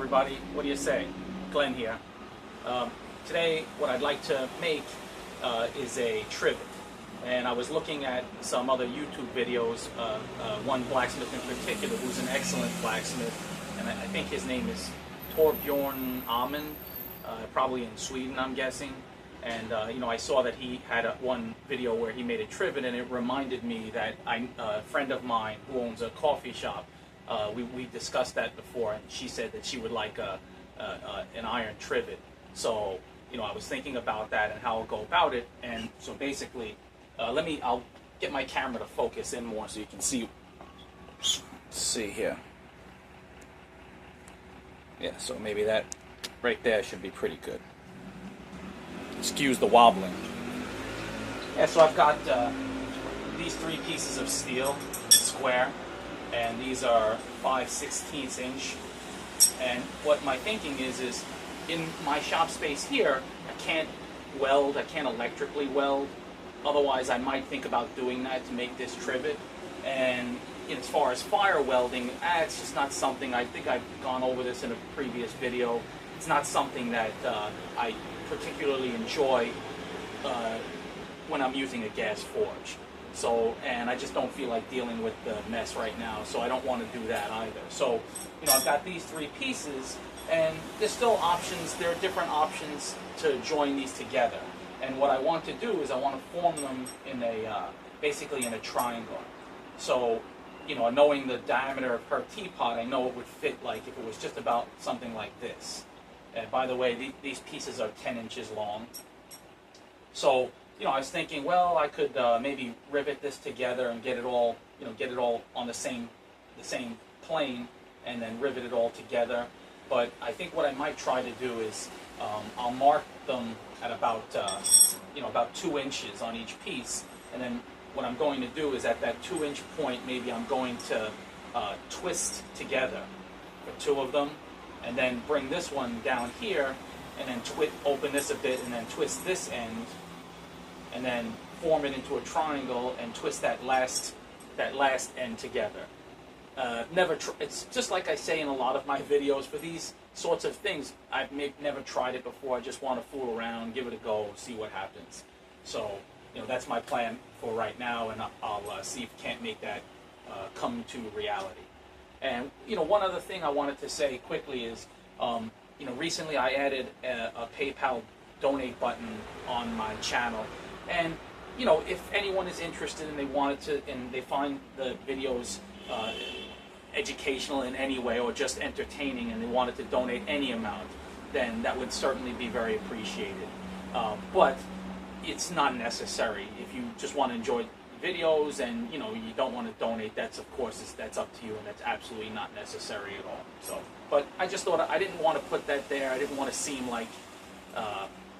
everybody. What do you say? Glen here. Today what I'd like to make is a trivet. And I was looking at some other YouTube videos, one blacksmith in particular who's an excellent blacksmith, and I think his name is Torbjorn Amen, probably in Sweden, I'm guessing. And you know, I saw that he had one video where he made a trivet, and it reminded me that a friend of mine who owns a coffee shop, we discussed that before, and she said that she would like an iron trivet. So you know, I was thinking about that and how I'll go about it. And so basically, I'll get my camera to focus in more so you can see. See here. Yeah, so maybe that right there should be pretty good. Excuse the wobbling. Yeah, so I've got these 3 pieces of steel, square, and these are 5/16 inch. And what my thinking is in my shop space here, I can't weld, I can't electrically weld. Otherwise, I might think about doing that to make this trivet. And as far as fire welding, it's just not something. I think I've gone over this in a previous video. It's not something that I particularly enjoy when I'm using a gas forge. So, and I just don't feel like dealing with the mess right now, so I don't want to do that either. So, you know, I've got these 3 pieces, and there's still options. There are different options to join these together. And what I want to do is I want to form them in a, basically in a triangle. So, you know, knowing the diameter per teapot, I know it would fit like if it was just about something like this. And by the way, these pieces are 10 inches long. So, you know, I was thinking, well, I could maybe rivet this together and get it all, you know, get it all on the same plane, and then rivet it all together. But I think what I might try to do is I'll mark them at about, you know, about 2 inches on each piece, and then what I'm going to do is at that 2-inch point, maybe I'm going to twist together for 2 of them, and then bring this one down here, and then open this a bit, and then twist this end, and then form it into a triangle and twist that last end together. It's just like I say in a lot of my videos, for these sorts of things, I've never tried it before. I just want to fool around, give it a go, see what happens. So, you know, that's my plan for right now, and I'll see if I can't make that come to reality. And, you know, one other thing I wanted to say quickly is, you know, recently I added a PayPal donate button on my channel. And, you know, if anyone is interested and they wanted to, and they find the videos educational in any way or just entertaining, and they wanted to donate any amount, then that would certainly be very appreciated. But it's not necessary. If you just want to enjoy videos and, you know, you don't want to donate, that's up to you, and that's absolutely not necessary at all. So, but I just thought I didn't want to put that there. I didn't want to seem like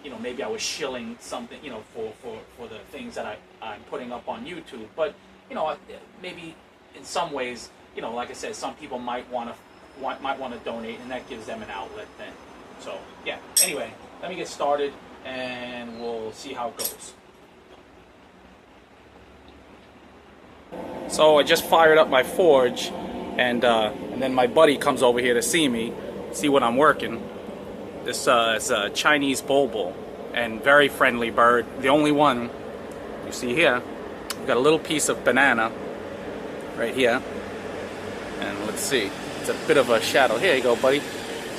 you know, maybe I was shilling something, you know, for the things that I'm putting up on YouTube. But, you know, maybe in some ways, you know, like I said, some people might want to donate, and that gives them an outlet then. So, yeah. Anyway, let me get started, and we'll see how it goes. So I just fired up my forge, and then my buddy comes over here to see what I'm working. This is a Chinese bulbul, and very friendly bird. The only one you see here. We've got a little piece of banana right here, and let's see. It's a bit of a shadow. Here you go, buddy.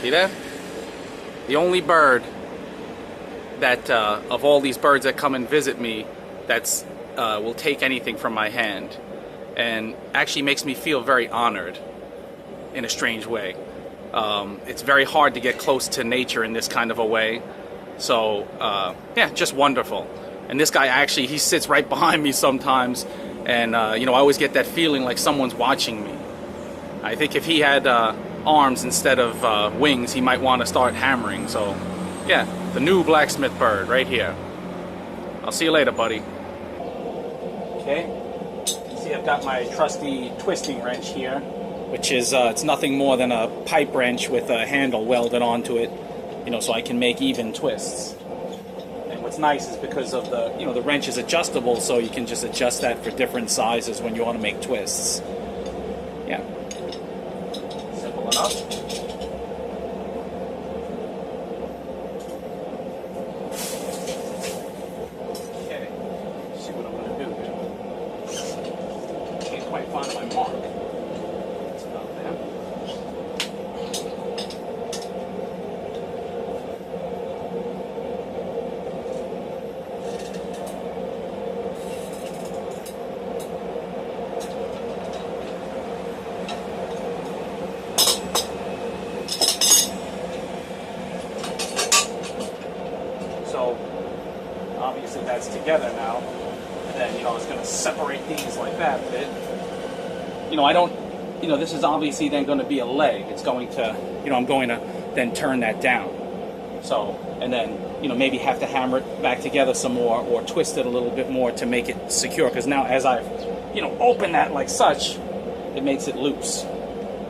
See that? The only bird that of all these birds that come and visit me that's will take anything from my hand, and actually makes me feel very honored in a strange way. It's very hard to get close to nature in this kind of a way. So, yeah, just wonderful. And this guy actually, he sits right behind me sometimes, and, you know, I always get that feeling like someone's watching me. I think if he had arms instead of wings, he might want to start hammering. So, yeah, the new blacksmith bird right here. I'll see you later, buddy. Okay, see, I've got my trusty twisting wrench here, which is, it's nothing more than a pipe wrench with a handle welded onto it, you know, so I can make even twists. And what's nice is because of the, you know, the wrench is adjustable, so you can just adjust that for different sizes when you want to make twists. Yeah. Simple enough. mark. That's about there. So obviously that's together now, and then I was going to separate these like that a bit. I don't, this is obviously then going to be a leg. It's going to, I'm going to then turn that down. So, and then maybe have to hammer it back together some more or twist it a little bit more to make it secure. Because now as I've open that like such, it makes it loose.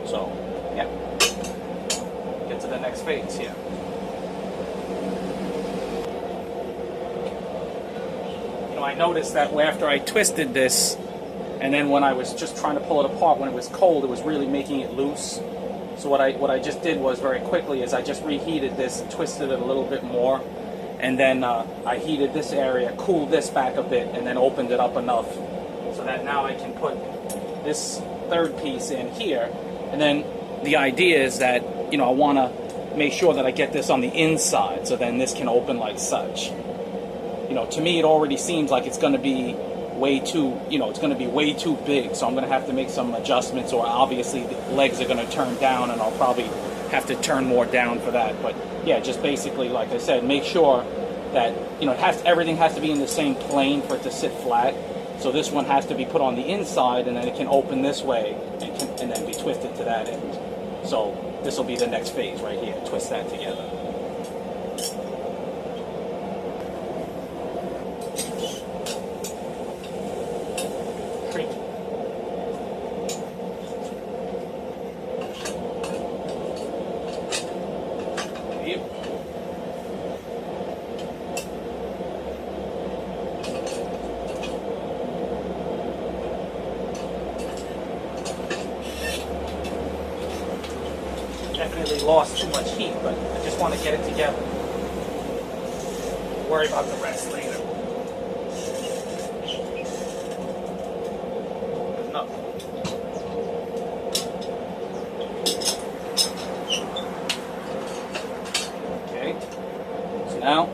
So yeah, get to the next phase here. I noticed that after I twisted this, and then when I was just trying to pull it apart, when it was cold, it was really making it loose. So what I just did was very quickly is I just reheated this and twisted it a little bit more, and then I heated this area, cooled this back a bit, and then opened it up enough so that now I can put this third piece in here. And then the idea is that I want to make sure that I get this on the inside, so then this can open like such. To me it already seems like it's going to be way too, it's going to be way too big, so I'm going to have to make some adjustments, or obviously the legs are going to turn down and I'll probably have to turn more down for that. But yeah, just basically, like I said, make sure that, everything has to be in the same plane for it to sit flat. So this one has to be put on the inside, and then it can open this way and then be twisted to that end. So this will be the next phase right here, twist that together. Definitely lost too much heat, but I just want to get it together. Worry about the rest later. Enough. Okay. So now,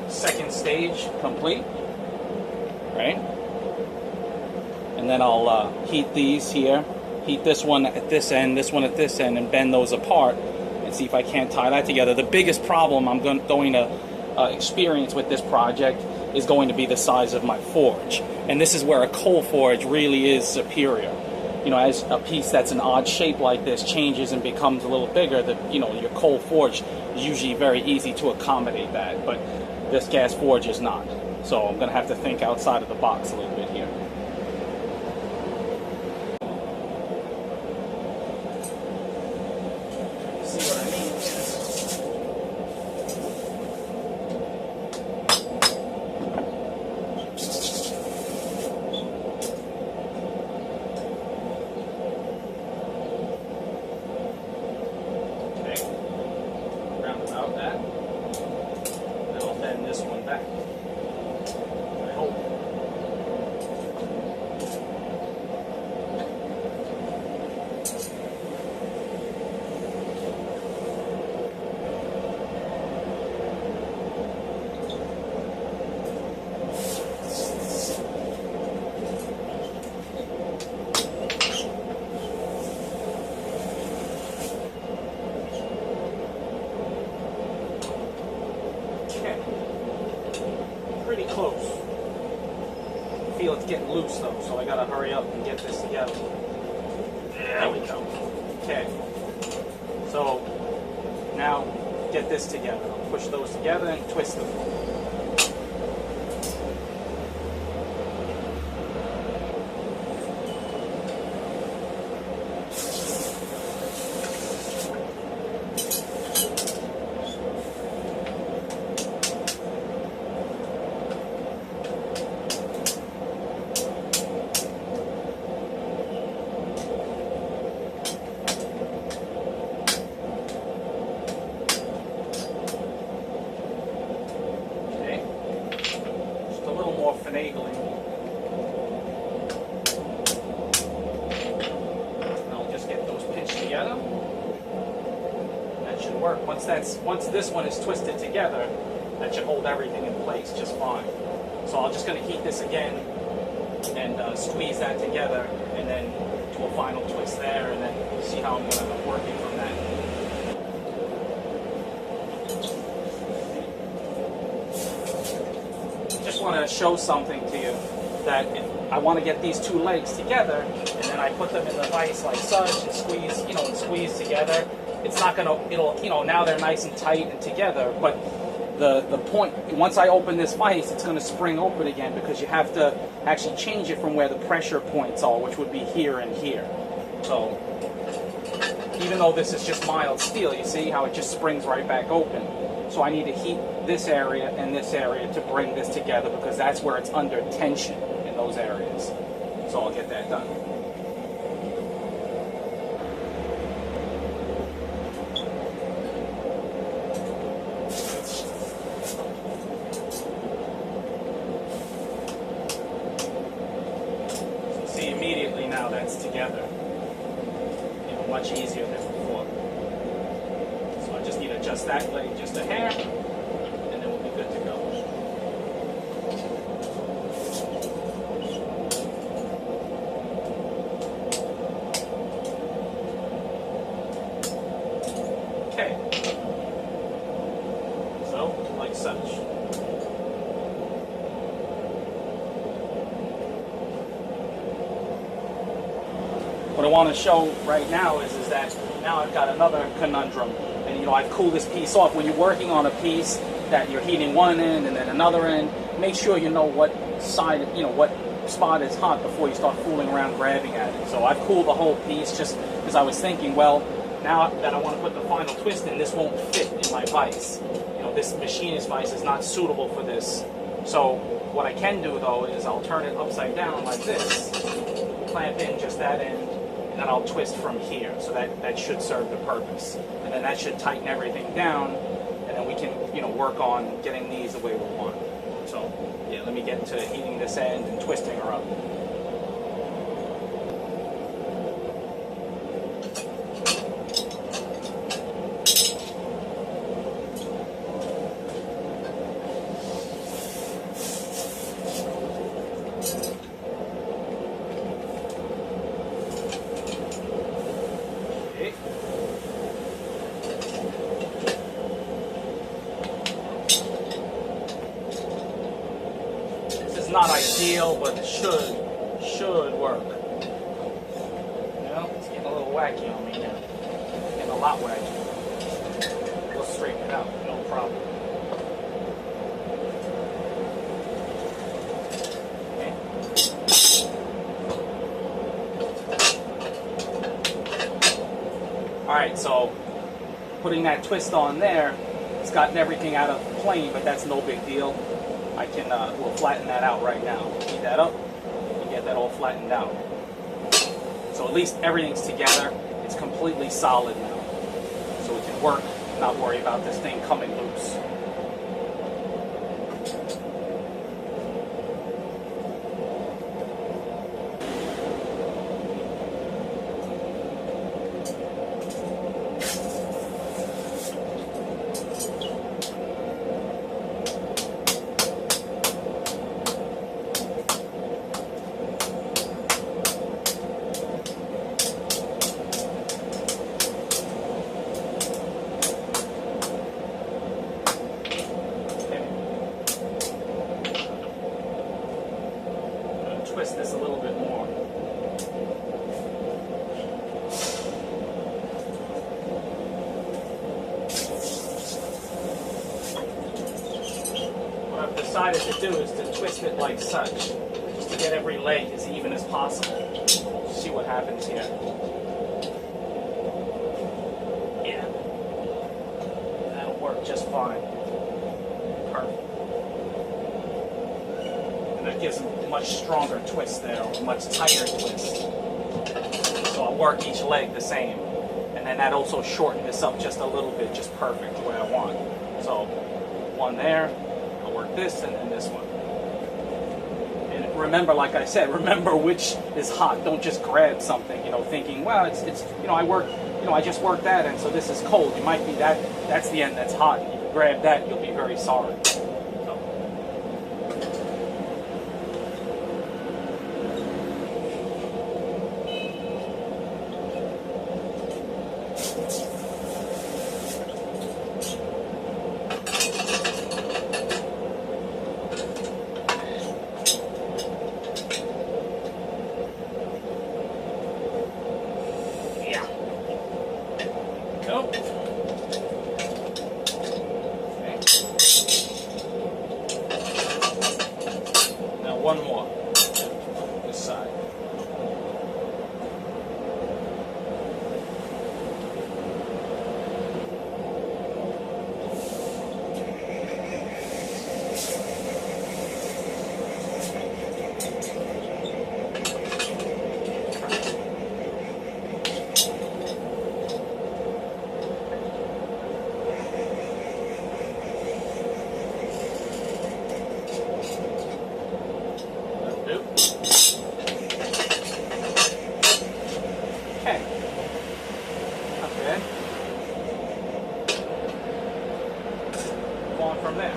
second stage complete. Right? And then I'll heat these here. Heat this one at this end, this one at this end, and bend those apart and see if I can't tie that together. The biggest problem I'm going to experience with this project is going to be the size of my forge. And this is where a coal forge really is superior. As a piece that's an odd shape like this changes and becomes a little bigger, your coal forge is usually very easy to accommodate that. But this gas forge is not. So I'm going to have to think outside of the box a little bit here. Pretty close. I feel it's getting loose though, so I gotta hurry up and get this together. There we go. Okay. So now get this together. I'll push those together and twist them. work. Once this one is twisted together, that should hold everything in place just fine. So I'm just going to heat this again and squeeze that together, and then do a final twist there, and then see how I'm going to end up working from that. Just want to show something to you, that if I want to get these two legs together, and then I put them in the vise like such, and squeeze together. It's not gonna, now they're nice and tight and together, but the point, once I open this vise, it's gonna spring open again, because you have to actually change it from where the pressure points are, which would be here and here. So, even though this is just mild steel, you see how it just springs right back open. So I need to heat this area and this area to bring this together, because that's where it's under tension, in those areas. So I'll get that done. So see, immediately now that's together. Much easier than before. So I just need to adjust that leg just a hair, and then we'll be good to go. Okay. So, like such. What I want to show right now is that now I've got another conundrum, and I've cooled this piece off. When you're working on a piece that you're heating one end and then another end, make sure you know what side, what spot is hot before you start fooling around grabbing at it. So I've cooled the whole piece just because I was thinking, well, now that I want to put the final twist in, this won't fit in my vise. This machinist vise is not suitable for this. So what I can do though is I'll turn it upside down like this, clamp in just that end, and then I'll twist from here. So that should serve the purpose. And then that should tighten everything down, and then we can, work on getting these the way we want. So, yeah, let me get to heating this end and twisting her up. Not ideal, but it should work. It's getting a little wacky on me now. Getting a lot wacky. We'll straighten it out, no problem. Okay. Alright, so putting that twist on there, it's gotten everything out of plane, but that's no big deal. I can, we'll flatten that out right now. Heat that up and get that all flattened out. So at least everything's together. It's completely solid now. So we can work, not worry about this thing coming loose. Twist this a little bit more. What I've decided to do is to twist it like such, just to get every leg as even as possible. See what happens here. Yeah. That'll work just fine. Perfect. That gives a much stronger twist there, or a much tighter twist. So I'll work each leg the same. And then that also shortened this up just a little bit, just perfect the way I want. So one there, I'll work this, and then this one. And remember, like I said, remember which is hot. Don't just grab something, you know, thinking, well, it's you know, I just worked that, and so this is cold. You might be that's the end that's hot. If you grab that, you'll be very sorry. One more this side. From there.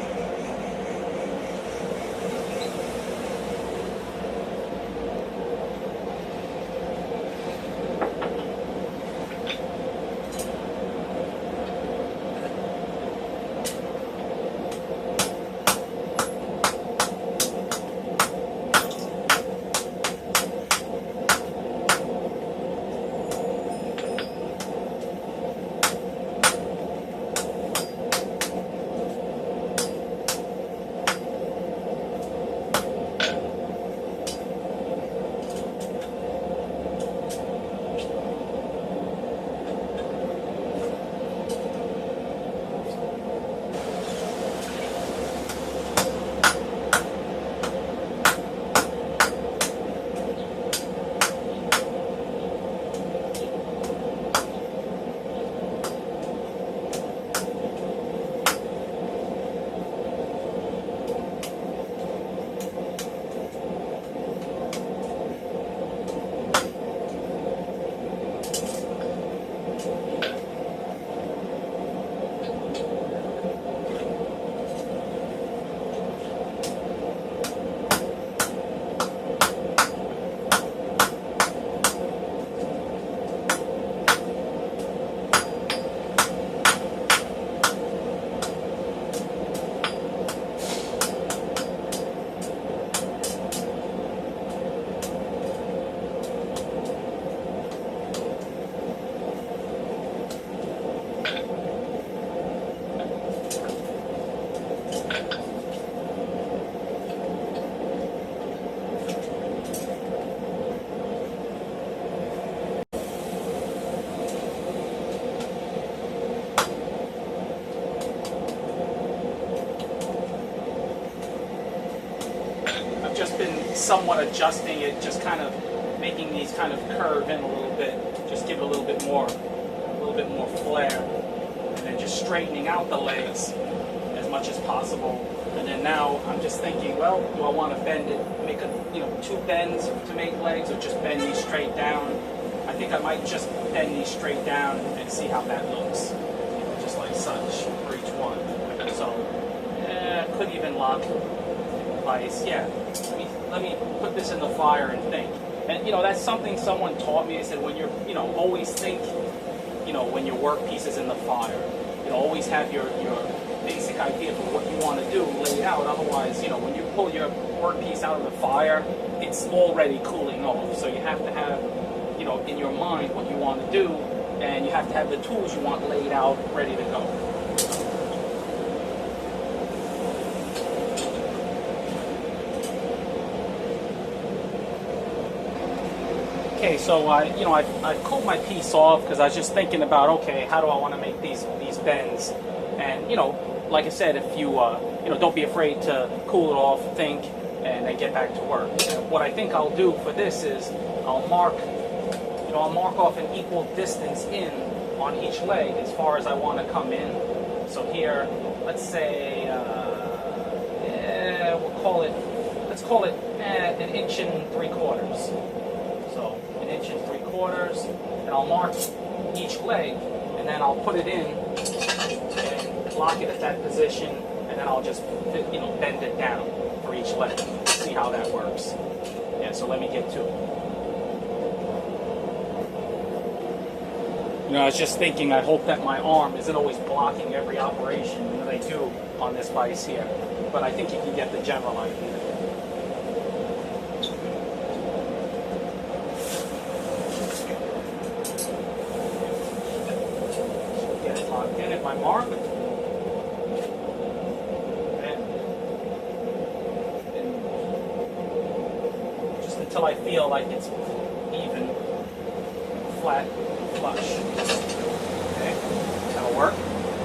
Just been somewhat adjusting it, just kind of making these kind of curve in a little bit, just give it a little bit more flair, and then just straightening out the legs as much as possible. And then now I'm just thinking, well, do I want to bend it, make two bends to make legs, or just bend these straight down? I think I might just bend these straight down and see how that looks, just like such for each one. So, could even lock vice. Yeah. Let me put this in the fire and think. And that's something someone taught me. They said when you're always think, when your workpiece is in the fire, always have your basic idea for what you want to do laid out. Otherwise, when you pull your workpiece out of the fire, it's already cooling off. So you have to have, in your mind what you want to do, and you have to have the tools you want laid out, ready to go. Okay, so I've cooled my piece off because I was just thinking about, okay, how do I want to make these bends? And like I said, if you don't be afraid to cool it off, think, and then get back to work. And what I think I'll do for this is I'll mark off an equal distance in on each leg as far as I want to come in. So here, let's say, let's call it An inch and 3/4. So 1 inch and 3/4, and I'll mark each leg, and then I'll put it in and lock it at that position, and then I'll just bend it down for each leg. See how that works. Yeah, so let me get to it. I was just thinking, I hope that my arm isn't always blocking every operation that I do on this vise here, but I think you can get the general idea. Get it locked in at my mark. Just until I feel like it's even, flat, flush. Okay, that'll work.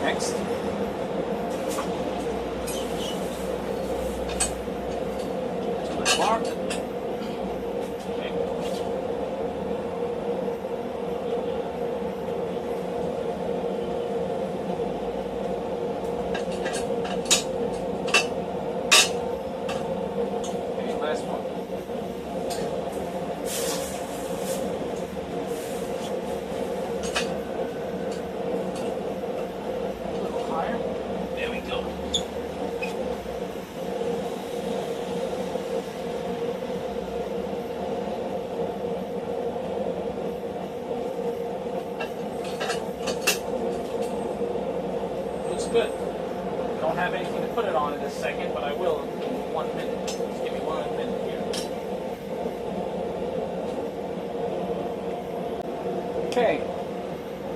Next. To my mark. Okay. Okay, last one. There we go. Looks good. Don't have anything to put it on in this second, but I will in 1 minute. Just give me 1 minute here. Okay.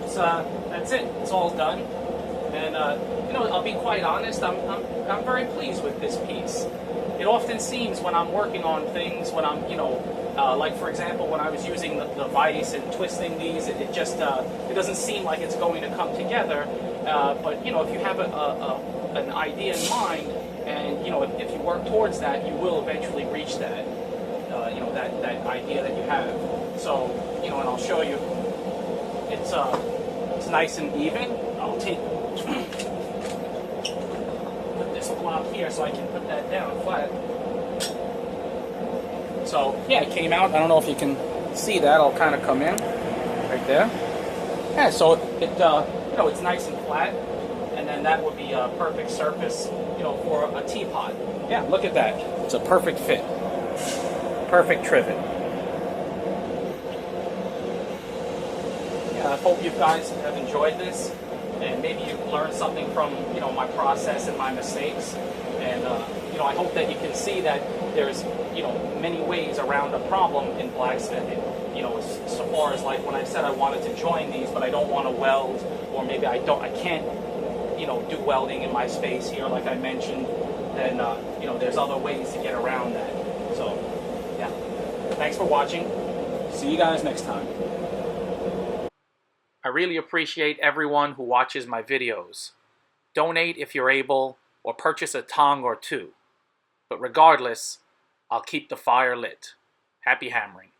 So that's it. It's all done. And I'll be quite honest. I'm very pleased with this piece. It often seems when I'm working on things, when I'm like for example when I was using the vise and twisting these, it just it doesn't seem like it's going to come together. But if you have an idea in mind, and if you work towards that, you will eventually reach that that idea that you have. So and I'll show you. It's nice and even. I'll take. Put this block here so I can put that down flat. So yeah, it came out. I don't know if you can see that. I'll kind of come in right there. Yeah, so it it's nice and flat, and then that would be a perfect surface for a teapot. Yeah, look at that. It's a perfect fit. Perfect trivet. Yeah, I hope you guys have enjoyed this. And maybe you've learned something from my process and my mistakes, and I hope that you can see that there's many ways around a problem in blacksmithing. So far as like when I said I wanted to join these, but I don't want to weld, or maybe I can't do welding in my space here, like I mentioned. Then there's other ways to get around that. So yeah, thanks for watching. See you guys next time. I really appreciate everyone who watches my videos. Donate if you're able, or purchase a tong or two. But regardless, I'll keep the fire lit. Happy hammering.